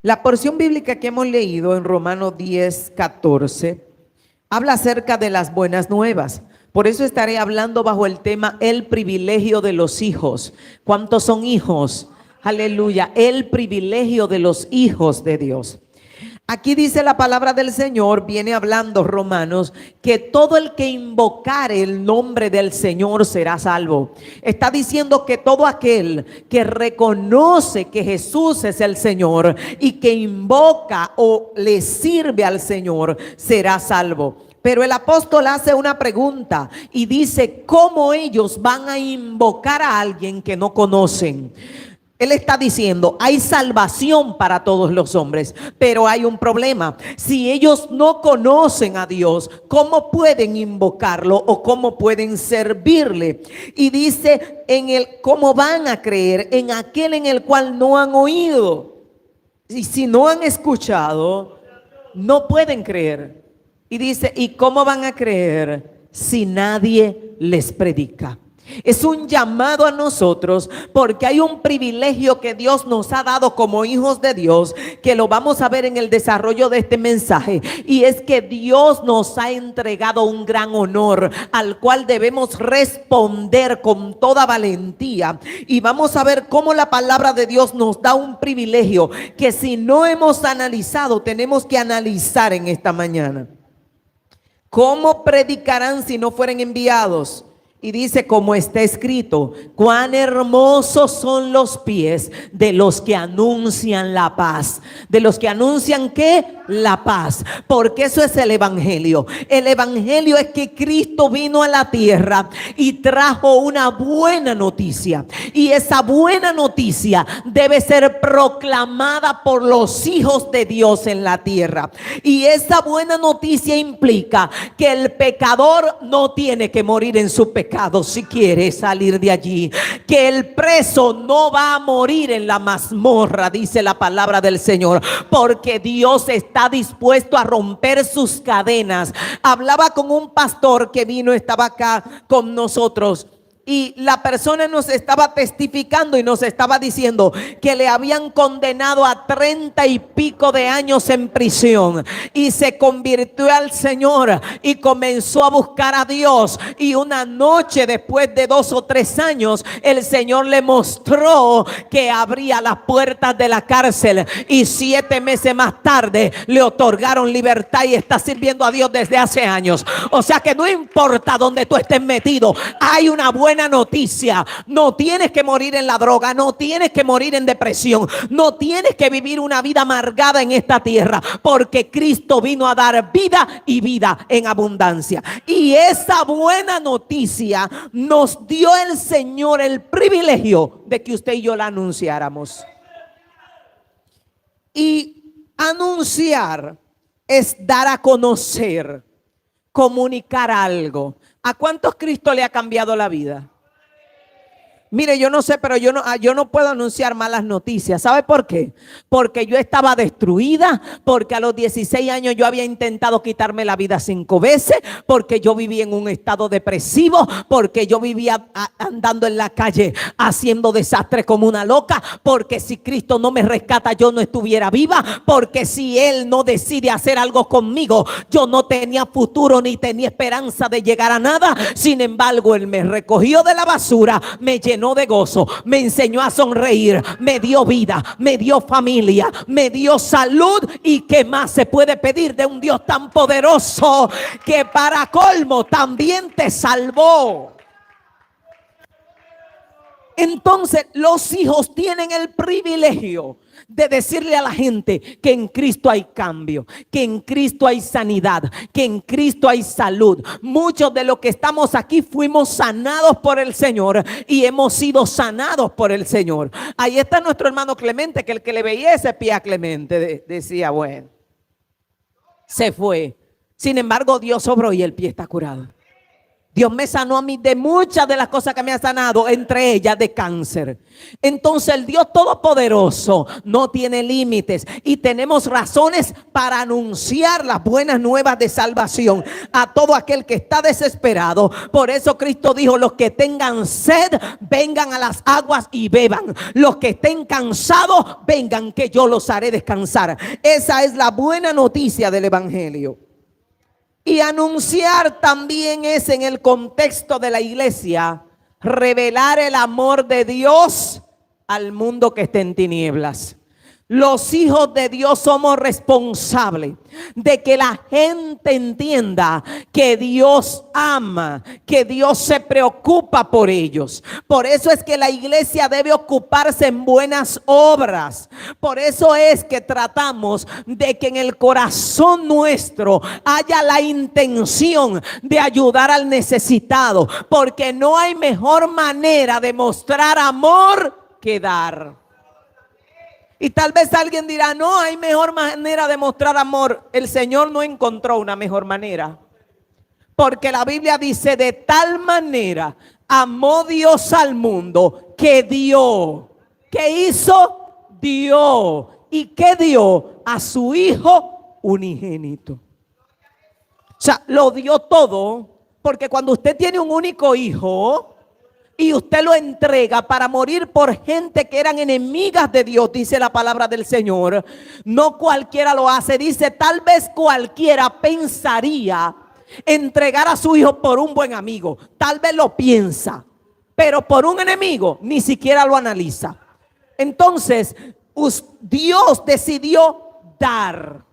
La porción bíblica que hemos leído en Romanos 10:14 habla acerca de las buenas nuevas. Por eso estaré hablando bajo el tema el privilegio de los hijos. ¿Cuántos son hijos? Aleluya, el privilegio de los hijos de Dios. Aquí dice la palabra del Señor, viene hablando Romanos, que todo el que invocare el nombre del Señor será salvo. Está diciendo que todo aquel que reconoce que Jesús es el Señor y que invoca o le sirve al Señor será salvo. Pero el apóstol hace una pregunta y dice, ¿cómo ellos van a invocar a alguien que no conocen? Él está diciendo, hay salvación para todos los hombres, pero hay un problema. Si ellos no conocen a Dios, ¿cómo pueden invocarlo o cómo pueden servirle? Y dice, ¿cómo van a creer en aquel en el cual no han oído? Y si no han escuchado, no pueden creer. Y dice, ¿y cómo van a creer si nadie les predica? Es un llamado a nosotros porque hay un privilegio que Dios nos ha dado como hijos de Dios, que lo vamos a ver en el desarrollo de este mensaje, y es que Dios nos ha entregado un gran honor al cual debemos responder con toda valentía. Y vamos a ver cómo la palabra de Dios nos da un privilegio que si no hemos analizado, tenemos que analizar en esta mañana. ¿Cómo predicarán si no fueren enviados? Y dice, como está escrito, cuán hermosos son los pies de los que anuncian la paz. De los que anuncian ¿qué? La paz. Porque eso es el evangelio. El evangelio es que Cristo vino a la tierra y trajo una buena noticia. Y esa buena noticia debe ser proclamada por los hijos de Dios en la tierra. Y esa buena noticia implica que el pecador no tiene que morir en su pecado si quiere salir de allí, que el preso no va a morir en la mazmorra, dice la palabra del Señor, porque Dios está dispuesto a romper sus cadenas. Hablaba con un pastor que vino, estaba acá con nosotros, y la persona nos estaba testificando y nos estaba diciendo que le habían condenado a 30 y pico de años en prisión, y se convirtió al Señor y comenzó a buscar a Dios. Y una noche, después de 2 o 3 años, el Señor le mostró que abría las puertas de la cárcel, y 7 meses más tarde le otorgaron libertad y está sirviendo a Dios desde hace años. O sea que no importa donde tú estés metido, hay una buena noticia. No tienes que morir en la droga, no tienes que morir en depresión, no tienes que vivir una vida amargada en esta tierra, porque Cristo vino a dar vida y vida en abundancia. Y esa buena noticia nos dio el Señor el privilegio de que usted y yo la anunciáramos. Y anunciar es dar a conocer, comunicar algo. ¿A cuántos Cristo le ha cambiado la vida? Mire, yo no sé, pero yo no puedo anunciar malas noticias. ¿Sabe por qué? Porque yo estaba destruida, porque a los 16 años yo había intentado quitarme la vida 5 veces, porque yo vivía en un estado depresivo, porque yo vivía andando en la calle haciendo desastres como una loca, porque si Cristo no me rescata yo no estuviera viva, porque si Él no decide hacer algo conmigo yo no tenía futuro ni tenía esperanza de llegar a nada. Sin embargo, Él me recogió de la basura, me llenó de gozo, me enseñó a sonreír, me dio vida, me dio familia, me dio salud. ¿Y qué más se puede pedir de un Dios tan poderoso que para colmo también te salvó? Entonces los hijos tienen el privilegio de decirle a la gente que en Cristo hay cambio, que en Cristo hay sanidad, que en Cristo hay salud. Muchos de los que estamos aquí fuimos sanados por el Señor y hemos sido sanados por el Señor. Ahí está nuestro hermano Clemente, que el que le veía ese pie a Clemente decía, bueno, se fue. Sin embargo, Dios obró y el pie está curado. Dios me sanó a mí de muchas de las cosas que me ha sanado, entre ellas de cáncer. Entonces el Dios Todopoderoso no tiene límites y tenemos razones para anunciar las buenas nuevas de salvación a todo aquel que está desesperado. Por eso Cristo dijo: los que tengan sed, vengan a las aguas y beban. Los que estén cansados, vengan que yo los haré descansar. Esa es la buena noticia del Evangelio. Y anunciar también es, en el contexto de la iglesia, revelar el amor de Dios al mundo que está en tinieblas. Los hijos de Dios somos responsables de que la gente entienda que Dios ama, que Dios se preocupa por ellos. Por eso es que la iglesia debe ocuparse en buenas obras. Por eso es que tratamos de que en el corazón nuestro haya la intención de ayudar al necesitado, porque no hay mejor manera de mostrar amor que dar. Y tal vez alguien dirá: no hay mejor manera de mostrar amor. El Señor no encontró una mejor manera, porque la Biblia dice: de tal manera amó Dios al mundo que dio. ¿Qué hizo? Dio. ¿Y qué dio? A su Hijo unigénito. O sea, lo dio todo, porque cuando usted tiene un único hijo y usted lo entrega para morir por gente que eran enemigas de Dios, dice la palabra del Señor, no cualquiera lo hace. Dice: tal vez cualquiera pensaría entregar a su hijo por un buen amigo. Tal vez lo piensa, pero por un enemigo ni siquiera lo analiza. Entonces Dios decidió dar.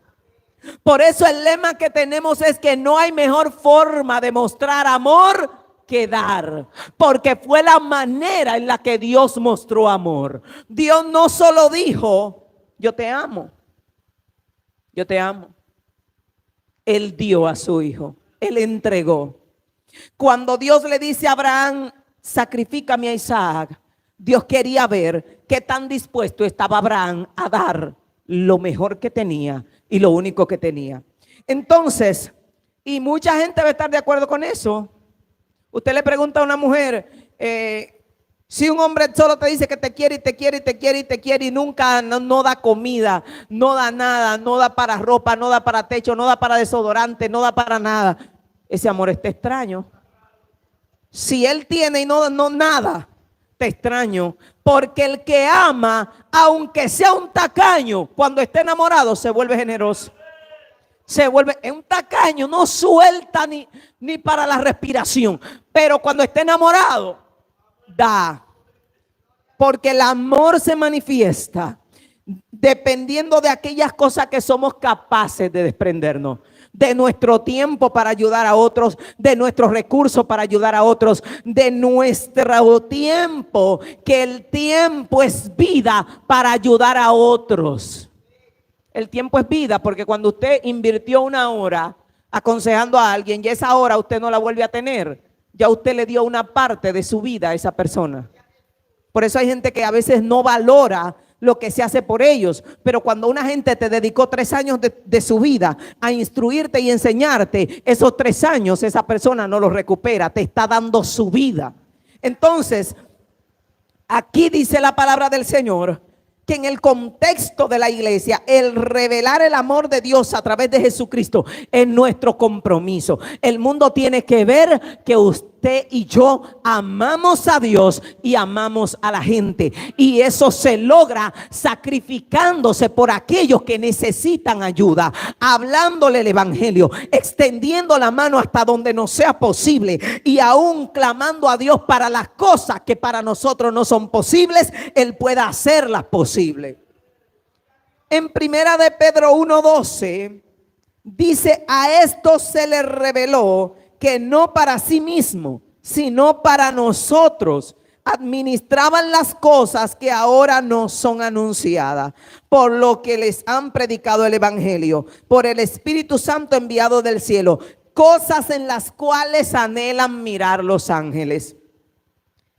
Por eso el lema que tenemos es que no hay mejor forma de mostrar amor que dar, porque fue la manera en la que Dios mostró amor. Dios no solo dijo: yo te amo, yo te amo. Él dio a su hijo, él entregó. Cuando Dios le dice a Abraham: sacrifícame a Isaac, Dios quería ver qué tan dispuesto estaba Abraham a dar lo mejor que tenía y lo único que tenía. Entonces, y mucha gente va a estar de acuerdo con eso. Usted le pregunta a una mujer, si un hombre solo te dice que te quiere y te quiere y te quiere y te quiere y nunca no da comida, no da nada, no da para ropa, no da para techo, no da para desodorante, no da para nada, ese amor está extraño. Si él tiene y no nada, está extraño. Porque el que ama, aunque sea un tacaño, cuando esté enamorado se vuelve generoso. Se vuelve un tacaño, no suelta ni para la respiración. Pero cuando esté enamorado, da. Porque el amor se manifiesta dependiendo de aquellas cosas que somos capaces de desprendernos. De nuestro tiempo para ayudar a otros, de nuestros recursos para ayudar a otros, de nuestro tiempo, que el tiempo es vida para ayudar a otros. El tiempo es vida, porque cuando usted invirtió una hora aconsejando a alguien y esa hora usted no la vuelve a tener, ya usted le dio una parte de su vida a esa persona. Por eso hay gente que a veces no valora lo que se hace por ellos, pero cuando una gente te dedicó 3 años de su vida a instruirte y enseñarte, esos 3 años esa persona no los recupera, te está dando su vida. Entonces, aquí dice la palabra del Señor que en el contexto de la iglesia, el revelar el amor de Dios a través de Jesucristo es nuestro compromiso. El mundo tiene que ver que usted y yo amamos a Dios y amamos a la gente. Y eso se logra sacrificándose por aquellos que necesitan ayuda, hablándole el evangelio, extendiendo la mano hasta donde nos sea posible y aún clamando a Dios para las cosas que para nosotros no son posibles, Él pueda hacerlas posibles. En primera de Pedro 1:12 dice: a esto se le reveló que no para sí mismo, sino para nosotros administraban las cosas que ahora nos son anunciadas, por lo que les han predicado el evangelio, por el Espíritu Santo enviado del cielo, cosas en las cuales anhelan mirar los ángeles.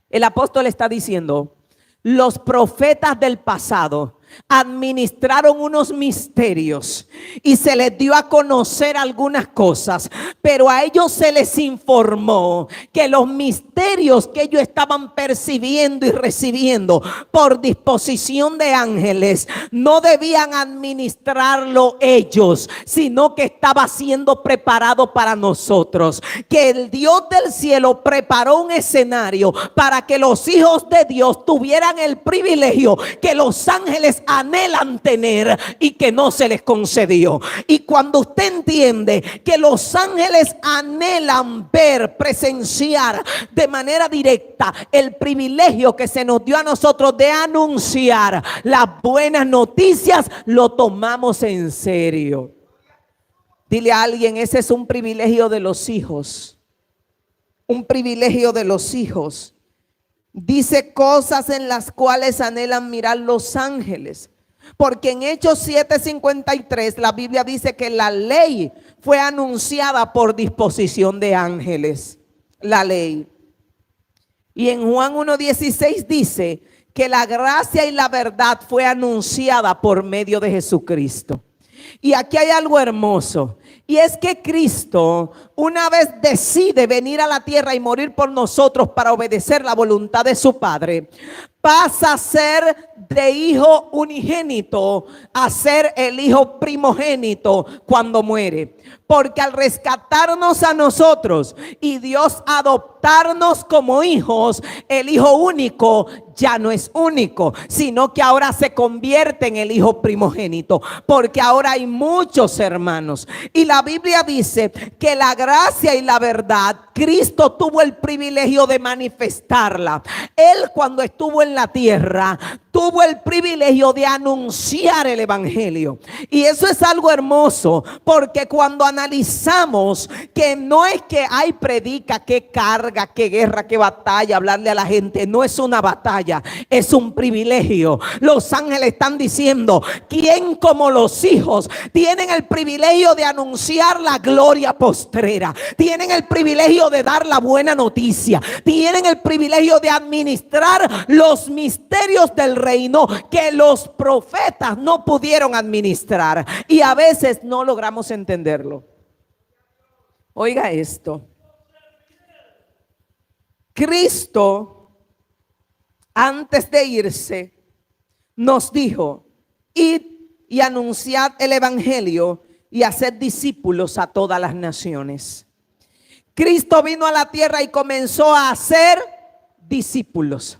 El apóstol está diciendo: los profetas del pasado administraron unos misterios y se les dio a conocer algunas cosas, pero a ellos se les informó que los misterios que ellos estaban percibiendo y recibiendo por disposición de ángeles no debían administrarlo ellos, sino que estaba siendo preparado para nosotros, que el Dios del cielo preparó un escenario para que los hijos de Dios tuvieran el privilegio que los ángeles anhelan tener y que no se les concedió. Y cuando usted entiende que los ángeles anhelan ver, presenciar de manera directa el privilegio que se nos dio a nosotros de anunciar las buenas noticias, lo tomamos en serio. Dile a alguien: ese es un privilegio de los hijos. Un privilegio de los hijos. Dice cosas en las cuales anhelan mirar los ángeles. Porque en Hechos 7:53 la Biblia dice que la ley fue anunciada por disposición de ángeles. La ley. Y en Juan 1:16 dice que la gracia y la verdad fue anunciada por medio de Jesucristo. Y aquí hay algo hermoso. Y es que Cristo, una vez decide venir a la tierra y morir por nosotros para obedecer la voluntad de su Padre, pasa a ser de hijo unigénito a ser el hijo primogénito cuando muere. Porque al rescatarnos a nosotros y Dios adoptarnos como hijos, el hijo único ya no es único, sino que ahora se convierte en el hijo primogénito, porque ahora hay muchos hermanos. Y la Biblia dice que la gracia y la verdad, Cristo tuvo el privilegio de manifestarla. Él, cuando estuvo en la tierra, tuvo el privilegio de anunciar el evangelio. Y eso es algo hermoso, porque cuando analizamos que no es que hay predica, que carga, que guerra, que batalla, hablarle a la gente, no es una batalla, es un privilegio. Los ángeles están diciendo: ¿quién como los hijos tienen el privilegio de anunciar la gloria postrera? Tienen el privilegio de dar la buena noticia, tienen el privilegio de administrar los misterios del reino que los profetas no pudieron administrar, y a veces no logramos entenderlo. Oiga esto: Cristo, antes de irse, nos dijo: id y anunciad el evangelio y haced discípulos a todas las naciones. Cristo vino a la tierra y comenzó a hacer discípulos.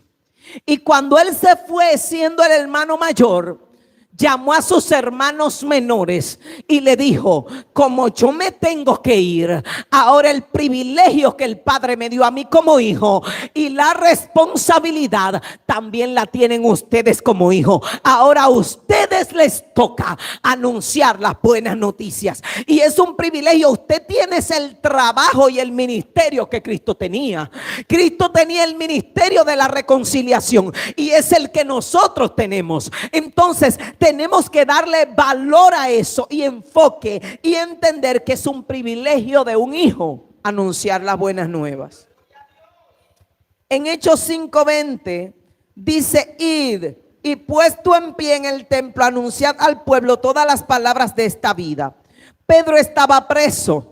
Y cuando él se fue, siendo el hermano mayor, llamó a sus hermanos menores y le dijo: como yo me tengo que ir, ahora el privilegio que el Padre me dio a mí como hijo y la responsabilidad también la tienen ustedes como hijos. Ahora a ustedes les toca anunciar las buenas noticias, y es un privilegio. Usted tiene el trabajo y el ministerio que Cristo tenía. Cristo tenía el ministerio de la reconciliación, y es el que nosotros tenemos. Entonces tenemos que darle valor a eso y enfoque, y entender que es un privilegio de un hijo anunciar las buenas nuevas. En Hechos 5:20 dice: id y puesto en pie en el templo, anunciad al pueblo todas las palabras de esta vida. Pedro estaba preso.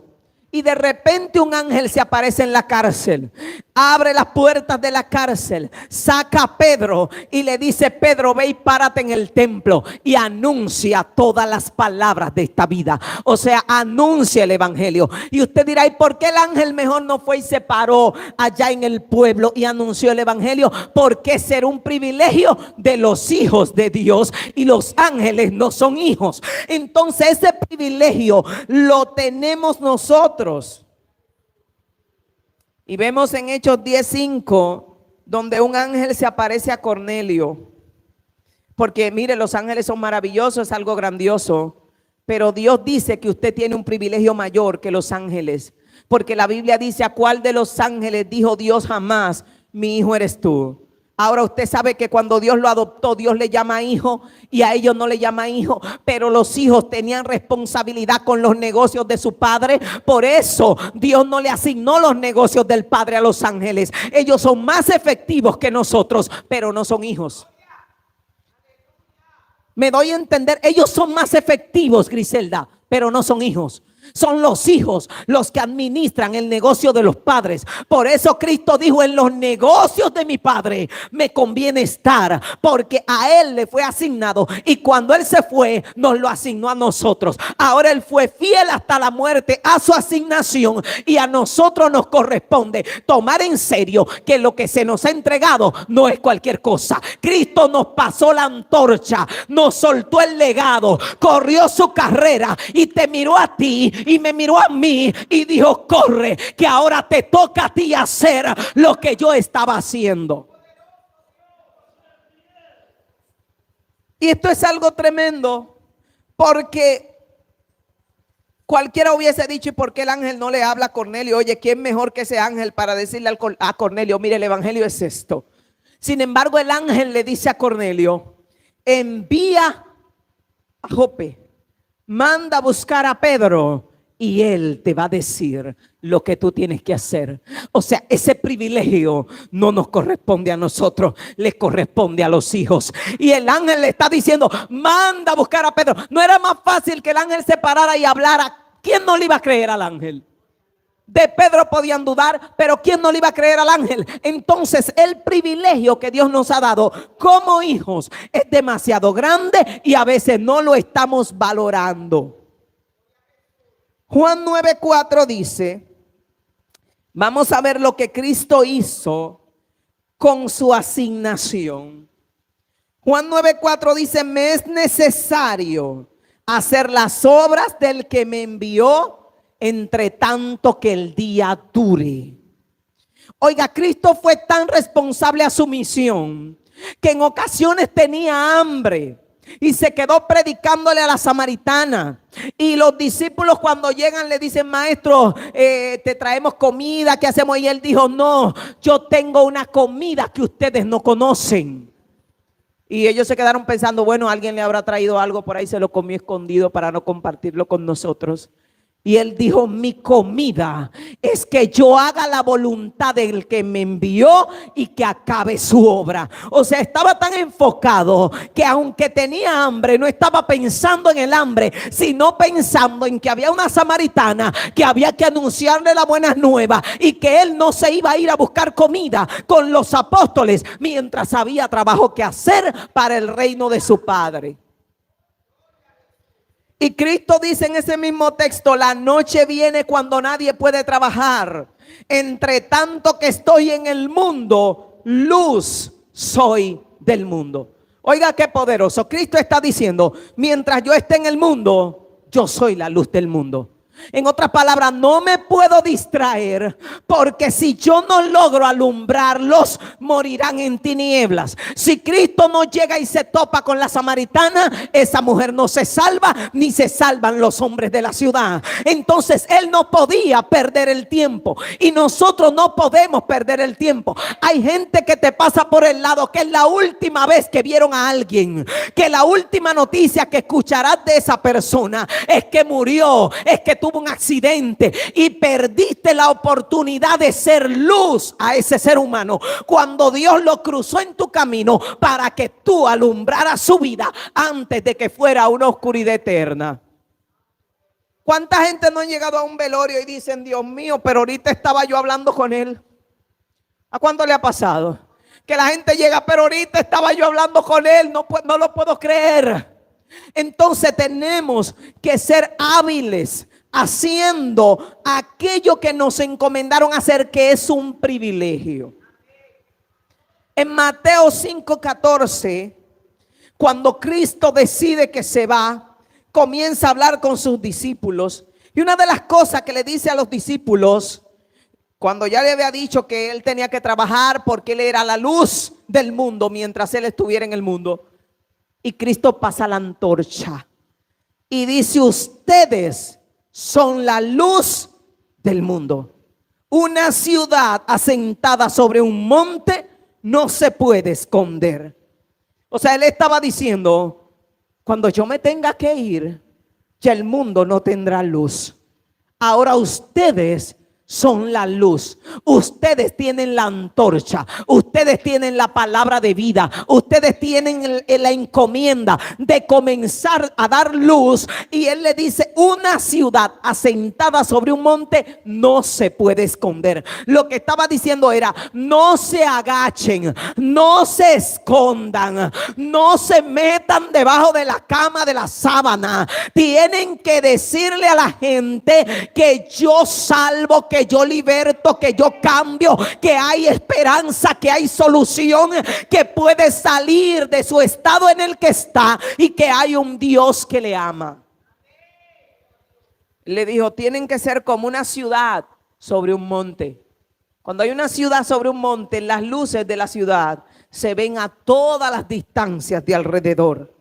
Y de repente un ángel se aparece en la cárcel, abre las puertas de la cárcel, saca a Pedro y le dice: Pedro, ve y párate en el templo y anuncia todas las palabras de esta vida. O sea, anuncia el evangelio. Y usted dirá: ¿y por qué el ángel mejor no fue y se paró allá en el pueblo y anunció el evangelio? Porque ese era un privilegio de los hijos de Dios, y los ángeles no son hijos. Entonces ese privilegio lo tenemos nosotros. Y vemos en Hechos 10:5 donde un ángel se aparece a Cornelio. Porque mire, los ángeles son maravillosos, es algo grandioso, pero Dios dice que usted tiene un privilegio mayor que los ángeles. Porque la Biblia dice: ¿a cuál de los ángeles dijo Dios jamás: mi hijo eres tú? Ahora usted sabe que cuando Dios lo adoptó, Dios le llama hijo, y a ellos no le llama hijo, pero los hijos tenían responsabilidad con los negocios de su padre. Por eso Dios no le asignó los negocios del padre a los ángeles. Ellos son más efectivos que nosotros, pero no son hijos. Me doy a entender, ellos son más efectivos, Griselda, pero no son hijos. Son los hijos los que administran el negocio de los padres. Por eso Cristo dijo: en los negocios de mi Padre me conviene estar, porque a Él le fue asignado, y cuando Él se fue nos lo asignó a nosotros. Ahora Él fue fiel hasta la muerte a su asignación, y a nosotros nos corresponde tomar en serio que lo que se nos ha entregado no es cualquier cosa. Cristo nos pasó la antorcha, nos soltó el legado, corrió su carrera y te miró a ti y me miró a mí y dijo: corre, que ahora te toca a ti hacer lo que yo estaba haciendo. Y esto es algo tremendo, porque cualquiera hubiese dicho: ¿y por qué el ángel no le habla a Cornelio? Oye, ¿quién mejor que ese ángel para decirle a Cornelio: mire, el evangelio es esto? Sin embargo, el ángel le dice a Cornelio: envía a Jope, manda a buscar a Pedro y él te va a decir lo que tú tienes que hacer. O sea, ese privilegio no nos corresponde a nosotros, le corresponde a los hijos. Y el ángel le está diciendo: manda a buscar a Pedro. ¿No era más fácil que el ángel se parara y hablara? ¿Quién no le iba a creer al ángel? De Pedro podían dudar, pero ¿quién no le iba a creer al ángel? Entonces el privilegio que Dios nos ha dado como hijos es demasiado grande y a veces no lo estamos valorando. Juan 9:4 dice, vamos a ver lo que Cristo hizo con su asignación. Juan 9:4 dice: me es necesario hacer las obras del que me envió, entre tanto que el día dure. Oiga, Cristo fue tan responsable a su misión que en ocasiones tenía hambre y se quedó predicándole a la samaritana. Y los discípulos, cuando llegan, le dicen: maestro, te traemos comida, ¿qué hacemos? Y él dijo: no, yo tengo una comida que ustedes no conocen. Y ellos se quedaron pensando: bueno, alguien le habrá traído algo por ahí, se lo comió escondido para no compartirlo con nosotros. Y él dijo: mi comida es que yo haga la voluntad del que me envió y que acabe su obra. O sea, estaba tan enfocado que aunque tenía hambre, no estaba pensando en el hambre, sino pensando en que había una samaritana que había que anunciarle la buena nueva, y que él no se iba a ir a buscar comida con los apóstoles mientras había trabajo que hacer para el reino de su Padre. Y Cristo dice en ese mismo texto: la noche viene cuando nadie puede trabajar. Entre tanto que estoy en el mundo, luz soy del mundo. Oiga qué poderoso. Cristo está diciendo: mientras yo esté en el mundo, yo soy la luz del mundo. En otras palabras, no me puedo distraer, porque si yo no logro alumbrarlos, morirán en tinieblas. Si Cristo no llega y se topa con la samaritana, esa mujer no se salva, ni se salvan los hombres de la ciudad. Entonces él no podía perder el tiempo, y nosotros no podemos perder el tiempo. Hay gente que te pasa por el lado, que es la última vez que vieron a alguien, que la última noticia que escucharás de esa persona es que murió, es que tuvo un accidente, y perdiste la oportunidad de ser luz a ese ser humano cuando Dios lo cruzó en tu camino para que tú alumbraras su vida antes de que fuera una oscuridad eterna. ¿Cuánta gente no han llegado a un velorio y dicen: Dios mío, pero ahorita estaba yo hablando con él? ¿A cuánto le ha pasado? Que la gente llega: pero ahorita estaba yo hablando con él, no lo puedo creer. Entonces tenemos que ser hábiles haciendo aquello que nos encomendaron hacer, que es un privilegio. En Mateo 5:14, cuando Cristo decide que se va, comienza a hablar con sus discípulos. Y una de las cosas que le dice a los discípulos, cuando ya le había dicho que él tenía que trabajar porque él era la luz del mundo mientras él estuviera en el mundo, y Cristo pasa la antorcha y dice: ustedes son la luz del mundo. Una ciudad asentada sobre un monte no se puede esconder. O sea, él estaba diciendo: cuando yo me tenga que ir, ya el mundo no tendrá luz. Ahora ustedes son la luz. Ustedes tienen la antorcha. Ustedes tienen la palabra de vida. Ustedes tienen la encomienda de comenzar a dar luz. Y él le dice, una ciudad asentada sobre un monte no se puede esconder. Lo que estaba diciendo era, no se agachen, no se escondan, no se metan debajo de la cama, de la sábana. Tienen que decirle a la gente que yo salvo, que yo liberto, que yo cambio, que hay esperanza, que hay solución, que puede salir de su estado en el que está y que hay un Dios que le ama. Le dijo, tienen que ser como una ciudad sobre un monte. Cuando hay una ciudad sobre un monte, las luces de la ciudad se ven a todas las distancias de alrededor.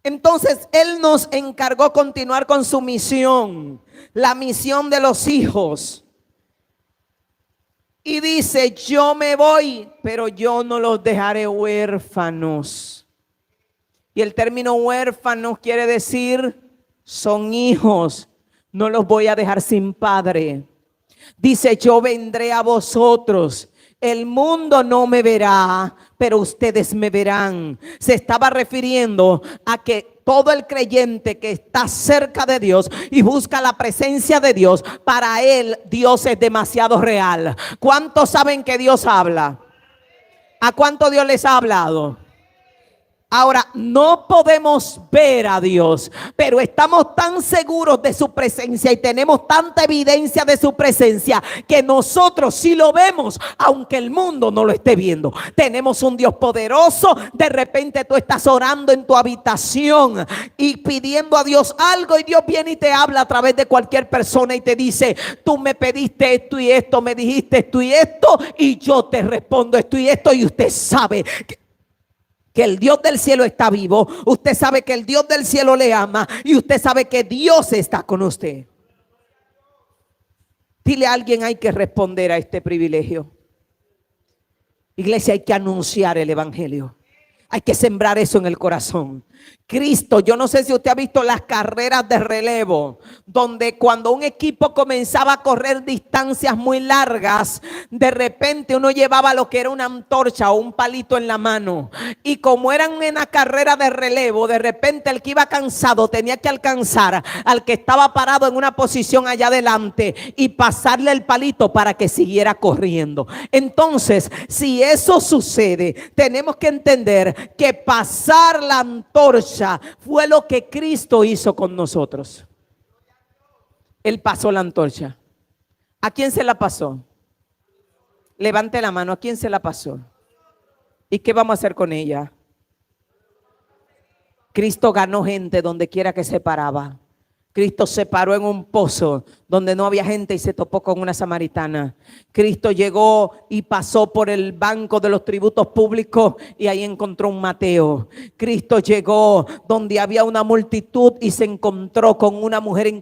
Entonces él nos encargó continuar con su misión, la misión de los hijos. Y dice, yo me voy, pero yo no los dejaré huérfanos. Y el término huérfanos quiere decir, son hijos, no los voy a dejar sin padre. Dice, yo vendré a vosotros. El mundo no me verá, pero ustedes me verán. Se estaba refiriendo a que todo el creyente que está cerca de Dios y busca la presencia de Dios, para él Dios es demasiado real. ¿Cuántos saben que Dios habla? ¿A cuánto Dios les ha hablado? Ahora, no podemos ver a Dios, pero estamos tan seguros de su presencia y tenemos tanta evidencia de su presencia que nosotros sí lo vemos, aunque el mundo no lo esté viendo. Tenemos un Dios poderoso. De repente tú estás orando en tu habitación y pidiendo a Dios algo, y Dios viene y te habla a través de cualquier persona y te dice, tú me pediste esto y esto, me dijiste esto y esto, y yo te respondo esto y esto. Y usted sabe que el Dios del cielo está vivo. Usted sabe que el Dios del cielo le ama. Y usted sabe que Dios está con usted. Dile a alguien, hay que responder a este privilegio. Iglesia, hay que anunciar el evangelio. Hay que sembrar eso en el corazón. Cristo, yo no sé si usted ha visto las carreras de relevo, donde cuando un equipo comenzaba a correr distancias muy largas, de repente uno llevaba lo que era una antorcha o un palito en la mano, y como eran una carrera de relevo, de repente el que iba cansado tenía que alcanzar al que estaba parado en una posición allá adelante y pasarle el palito para que siguiera corriendo. Entonces, si eso sucede, tenemos que entender que pasar la antorcha fue lo que Cristo hizo con nosotros. Él pasó la antorcha. ¿A quién se la pasó? Levante la mano. ¿A quién se la pasó? ¿Y qué vamos a hacer con ella? Cristo ganó gente donde quiera que se paraba. Cristo se paró en un pozo donde no había gente y se topó con una samaritana. Cristo llegó y pasó por el banco de los tributos públicos y ahí encontró un Mateo. Cristo llegó donde había una multitud y se encontró con una mujer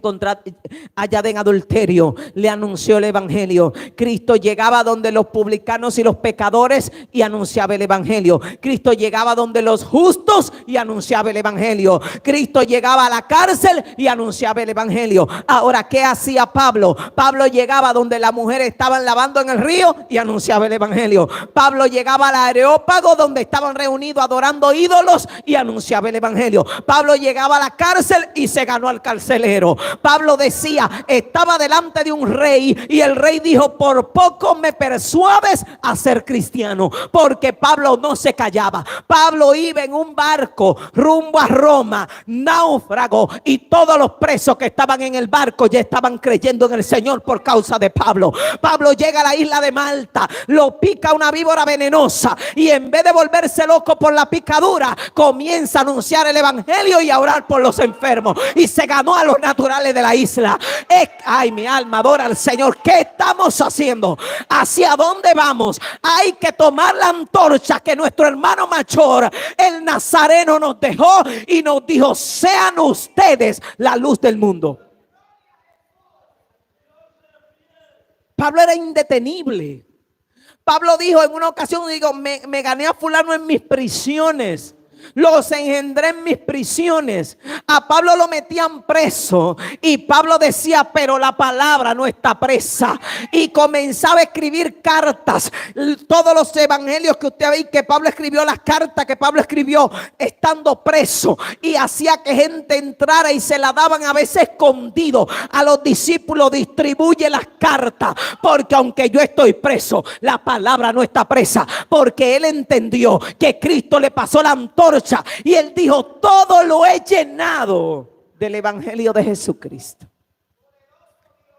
hallada en adulterio. Le anunció el evangelio. Cristo llegaba donde los publicanos y los pecadores y anunciaba el evangelio. Cristo llegaba donde los justos y anunciaba el evangelio. Cristo llegaba a la cárcel y anunciaba el evangelio. Ahora, ¿qué hacía Pablo? Pablo llegaba donde las mujeres estaban lavando en el río y anunciaba el evangelio. Pablo llegaba al Areópago donde estaban reunidos adorando ídolos y anunciaba el evangelio. Pablo llegaba a la cárcel y se ganó al carcelero. Pablo decía, estaba delante de un rey y el rey dijo, por poco me persuades a ser cristiano, porque Pablo no se callaba. Pablo iba en un barco rumbo a Roma, náufrago, y todos los presos que estaban en el barco ya estaban creyendo en el Señor por causa de Pablo. Pablo llega a la isla de Malta, lo pica una víbora venenosa y en vez de volverse loco por la picadura, comienza a anunciar el evangelio y a orar por los enfermos, y se ganó a los naturales de la isla. Ay, mi alma adora al Señor. ¿Qué estamos haciendo? ¿Hacia dónde vamos? Hay que tomar la antorcha que nuestro hermano mayor, el Nazareno, nos dejó y nos dijo, sean ustedes la luz del mundo. Pablo era indetenible. Pablo dijo en una ocasión, me gané a fulano en mis prisiones. los engendré en mis prisiones. A Pablo lo metían preso y Pablo decía, pero la palabra no está presa. Y comenzaba a escribir cartas. Todos los evangelios que usted ve que Pablo escribió, las cartas que Pablo escribió estando preso, y hacía que gente entrara y se la daban a veces escondido a los discípulos. Distribuye las cartas, porque aunque yo estoy preso, la palabra no está presa, porque él entendió que Cristo le pasó la antorcha y él dijo, todo lo he llenado del evangelio de Jesucristo.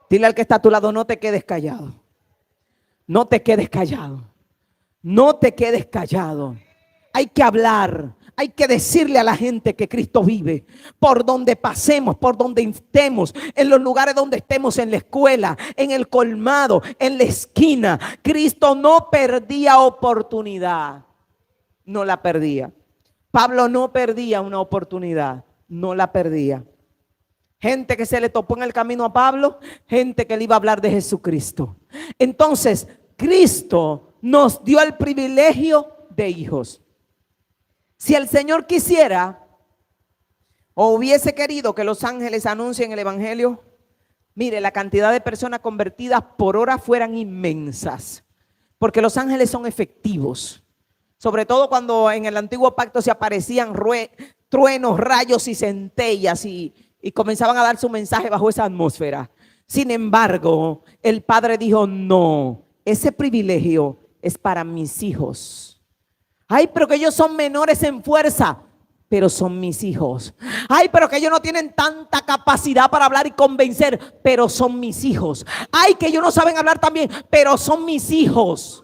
Dile al que está a tu lado, no te quedes callado. No te quedes callado. No te quedes callado. Hay que hablar. Hay que decirle a la gente que Cristo vive. Por donde pasemos, por donde estemos, en los lugares donde estemos, en la escuela, en el colmado, en la esquina. Cristo no perdía oportunidad. No la perdía. Pablo no perdía una oportunidad. No la perdía. Gente que se le topó en el camino a Pablo, gente que le iba a hablar de Jesucristo. Entonces, Cristo nos dio el privilegio de hijos. Si el Señor quisiera o hubiese querido que los ángeles anuncien el evangelio, mire, la cantidad de personas convertidas por hora fueran inmensas, porque los ángeles son efectivos. Sobre todo cuando en el antiguo pacto se aparecían truenos, rayos y centellas y comenzaban a dar su mensaje bajo esa atmósfera. Sin embargo, el Padre dijo, no, ese privilegio es para mis hijos. Ay, pero que ellos son menores en fuerza, pero son mis hijos. Ay, pero que ellos no tienen tanta capacidad para hablar y convencer, pero son mis hijos. Ay, que ellos no saben hablar también, pero son mis hijos.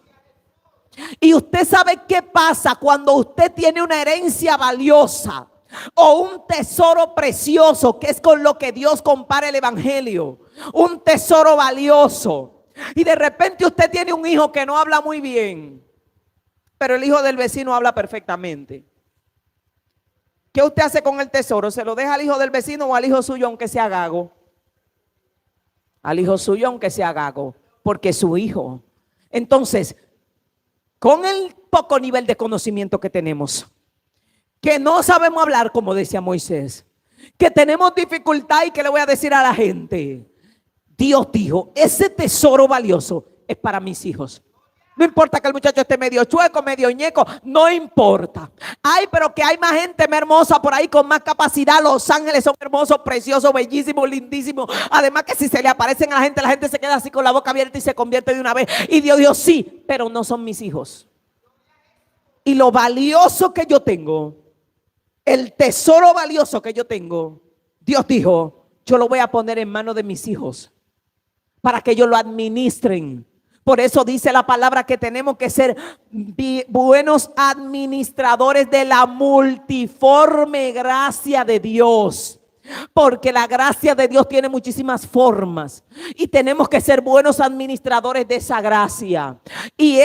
Y usted sabe qué pasa cuando usted tiene una herencia valiosa o un tesoro precioso, que es con lo que Dios compara el evangelio. Un tesoro valioso. Y de repente usted tiene un hijo que no habla muy bien, pero el hijo del vecino habla perfectamente. ¿Qué usted hace con el tesoro? ¿Se lo deja al hijo del vecino o al hijo suyo aunque sea gago? Al hijo suyo aunque sea gago, porque es su hijo. Entonces, con el poco nivel de conocimiento que tenemos, que no sabemos hablar como decía Moisés, que tenemos dificultad, y que le voy a decir a la gente, Dios dijo, ese tesoro valioso es para mis hijos. No importa que el muchacho esté medio chueco, medio ñeco, no importa. Ay, pero que hay más gente hermosa por ahí con más capacidad. Los ángeles son hermosos, preciosos, bellísimos, lindísimos. Además que si se le aparecen a la gente se queda así con la boca abierta y se convierte de una vez. Y Dios dijo, sí, pero no son mis hijos. Y lo valioso que yo tengo, el tesoro valioso que yo tengo, Dios dijo, yo lo voy a poner en manos de mis hijos para que ellos lo administren. Por eso dice la palabra que tenemos que ser buenos administradores de la multiforme gracia de Dios. Porque la gracia de Dios tiene muchísimas formas y tenemos que ser buenos administradores de esa gracia. Y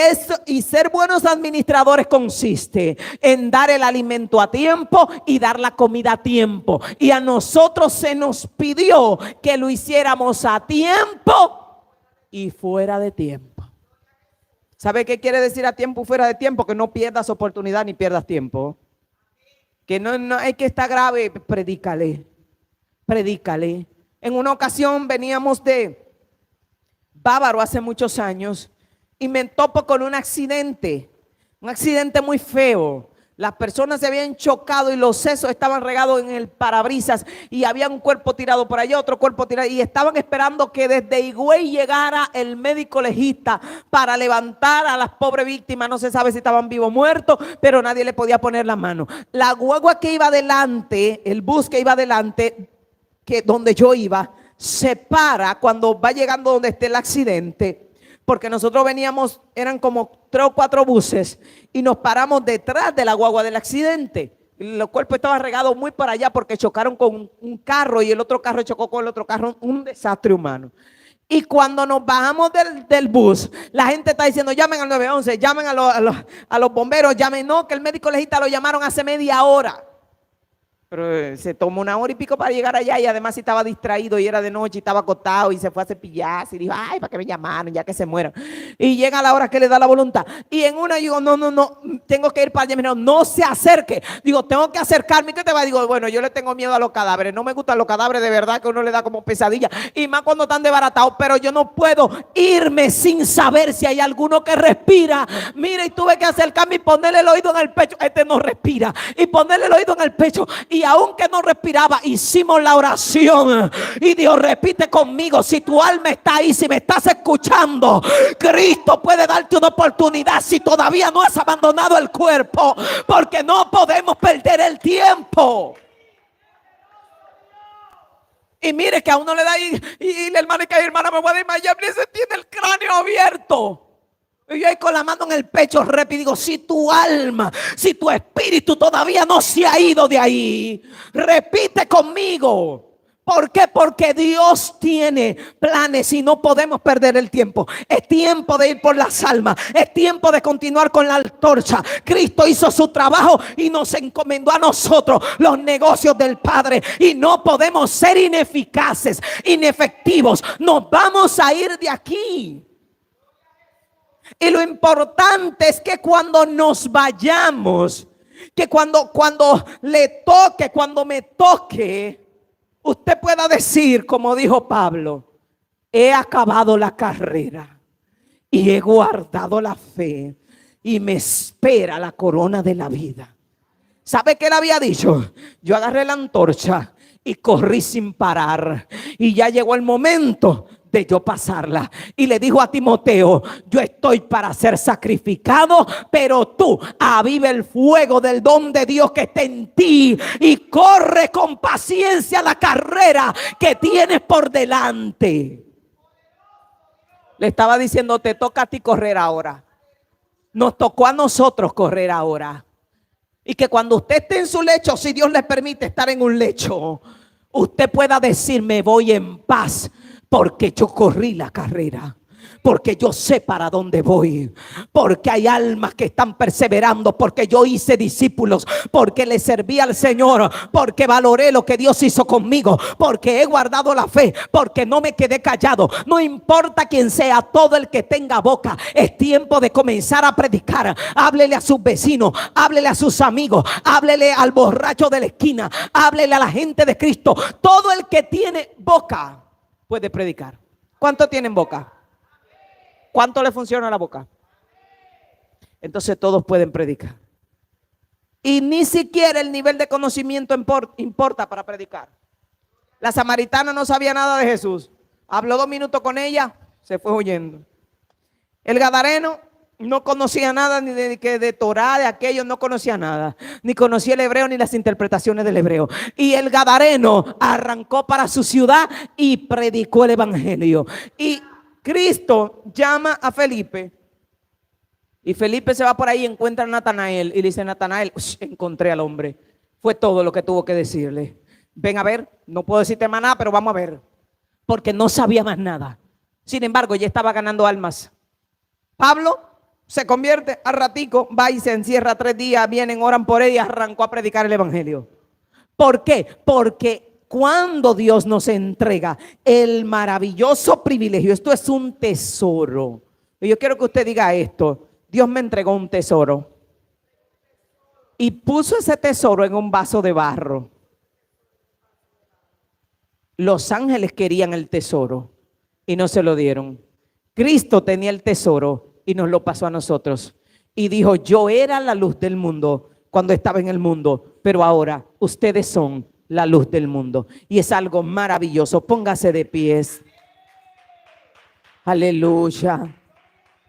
ser buenos administradores consiste en dar el alimento a tiempo y dar la comida a tiempo. Y a nosotros se nos pidió que lo hiciéramos a tiempo y fuera de tiempo. ¿Sabe qué quiere decir a tiempo y fuera de tiempo? Que no pierdas oportunidad ni pierdas tiempo. Que no hay que estar grave, predícale. En una ocasión veníamos de Bávaro hace muchos años y me topo con un accidente muy feo. Las personas se habían chocado y los sesos estaban regados en el parabrisas y había un cuerpo tirado por allá, otro cuerpo tirado, y estaban esperando que desde Higüey llegara el médico legista para levantar a las pobres víctimas. No se sabe si estaban vivos o muertos, pero nadie le podía poner la mano. La guagua que iba adelante, el bus que iba adelante, que donde yo iba, se para cuando va llegando donde esté el accidente, porque nosotros veníamos, eran como 3 o 4 buses, y nos paramos detrás de la guagua del accidente. Los cuerpos estaban regados muy para allá porque chocaron con un carro y el otro carro chocó con el otro carro, un desastre humano. Y cuando nos bajamos del bus, la gente está diciendo, llamen al 911, llamen a los bomberos, llamen, no, que el médico legista lo llamaron hace media hora. Pero se tomó 1 hora y pico para llegar allá y además si estaba distraído y era de noche y estaba acostado y se fue a cepillarse y dijo, ay, ¿para qué me llamaron? Ya que se mueran. Y llega la hora que le da la voluntad. Y en una digo, no, tengo que ir para allá. No se acerque. Digo, tengo que acercarme. ¿Qué te va? Digo, bueno, yo le tengo miedo a los cadáveres. No me gustan los cadáveres de verdad, que uno le da como pesadilla. Y más cuando están desbaratados. Pero yo no puedo irme sin saber si hay alguno que respira. Mira, y tuve que acercarme y ponerle el oído en el pecho. Este no respira. Y ponerle el oído en el pecho. Y aunque no respiraba, hicimos la oración. Y Dios, repite conmigo, si tu alma está ahí, si me estás escuchando, Cristo puede darte una oportunidad si todavía no has abandonado el cuerpo, porque no podemos perder el tiempo. Y mire que a uno le da y la hermana, que hermana, me voy a desmayar, se tiene el cráneo abierto. Y yo ahí con la mano en el pecho rápido digo, si tu alma, si tu espíritu todavía no se ha ido de ahí, repite conmigo. ¿Por qué? Porque Dios tiene planes y no podemos perder el tiempo. Es tiempo de ir por las almas. Es tiempo de continuar con la antorcha. Cristo hizo su trabajo y nos encomendó a nosotros los negocios del Padre. Y no podemos ser ineficaces, inefectivos. Nos vamos a ir de aquí. Y lo importante es que cuando nos vayamos, que cuando le toque, cuando me toque, usted pueda decir, como dijo Pablo, he acabado la carrera y he guardado la fe y me espera la corona de la vida. ¿Sabe qué le había dicho? Yo agarré la antorcha y corrí sin parar y ya llegó el momento de yo pasarla. Y le dijo a Timoteo, yo estoy para ser sacrificado, pero tú aviva el fuego del don de Dios que está en ti y corre con paciencia la carrera que tienes por delante. Le estaba diciendo, te toca a ti correr ahora. Nos tocó a nosotros correr ahora. Y que cuando usted esté en su lecho, si Dios le permite estar en un lecho, usted pueda decir, me voy en paz, porque yo corrí la carrera, porque yo sé para dónde voy, porque hay almas que están perseverando, porque yo hice discípulos, porque le serví al Señor, porque valoré lo que Dios hizo conmigo, porque he guardado la fe, porque no me quedé callado. No importa quién sea, todo el que tenga boca, es tiempo de comenzar a predicar. Háblele a sus vecinos, háblele a sus amigos, háblele al borracho de la esquina, háblele a la gente de Cristo. Todo el que tiene boca puede predicar. ¿Cuánto tienen boca? ¿Cuánto le funciona la boca? Entonces todos pueden predicar. Y ni siquiera el nivel de conocimiento importa para predicar. La samaritana no sabía nada de Jesús. Habló 2 minutos con ella, se fue huyendo. El gadareno no conocía nada ni de Torá, de aquello, no conocía nada. Ni conocía el hebreo ni las interpretaciones del hebreo. Y el gadareno arrancó para su ciudad y predicó el evangelio. Y Cristo llama a Felipe. Y Felipe se va por ahí y encuentra a Natanael. Y le dice, Natanael, encontré al hombre. Fue todo lo que tuvo que decirle. Ven a ver, no puedo decirte más nada, pero vamos a ver. Porque no sabía más nada. Sin embargo, ya estaba ganando almas. Pablo se convierte, al ratico va y se encierra 3 días, vienen, oran por él y arrancó a predicar el evangelio. ¿Por qué? Porque cuando Dios nos entrega el maravilloso privilegio, esto es un tesoro. Y yo quiero que usted diga esto, Dios me entregó un tesoro y puso ese tesoro en un vaso de barro. Los ángeles querían el tesoro y no se lo dieron. Cristo tenía el tesoro y nos lo pasó a nosotros. Y dijo, yo era la luz del mundo cuando estaba en el mundo, pero ahora ustedes son la luz del mundo. Y es algo maravilloso. Póngase de pies. Aleluya.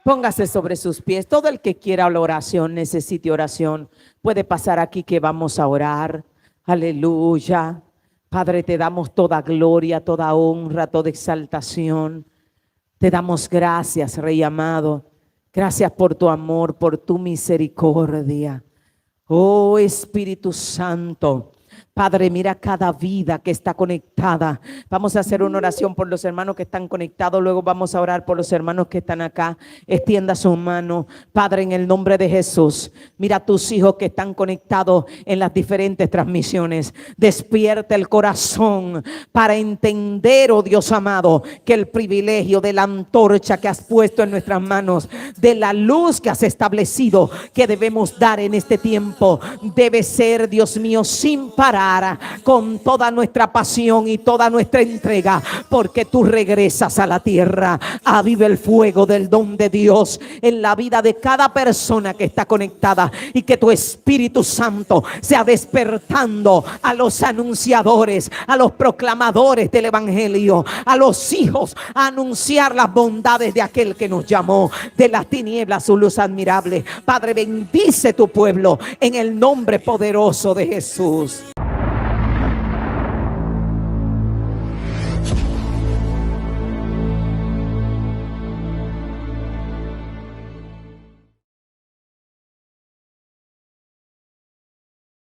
Póngase sobre sus pies. Todo el que quiera la oración, necesite oración, puede pasar aquí que vamos a orar. Aleluya. Padre, te damos toda gloria, toda honra, toda exaltación. Te damos gracias, Rey amado. Gracias por tu amor, por tu misericordia. Oh Espíritu Santo, Padre, mira cada vida que está conectada. Vamos a hacer una oración por los hermanos que están conectados. Luego vamos a orar por los hermanos que están acá. Extienda su mano. Padre, en el nombre de Jesús, mira a tus hijos que están conectados en las diferentes transmisiones. Despierta el corazón para entender, oh Dios amado, que el privilegio de la antorcha que has puesto en nuestras manos, de la luz que has establecido que debemos dar en este tiempo, debe ser, Dios mío, sin parar, con toda nuestra pasión y toda nuestra entrega, porque tú regresas a la tierra. Aviva el fuego del don de Dios en la vida de cada persona que está conectada, y que tu Espíritu Santo sea despertando a los anunciadores, a los proclamadores del evangelio, a los hijos, a anunciar las bondades de aquel que nos llamó de las tinieblas su luz admirable. Padre, bendice tu pueblo en el nombre poderoso de Jesús.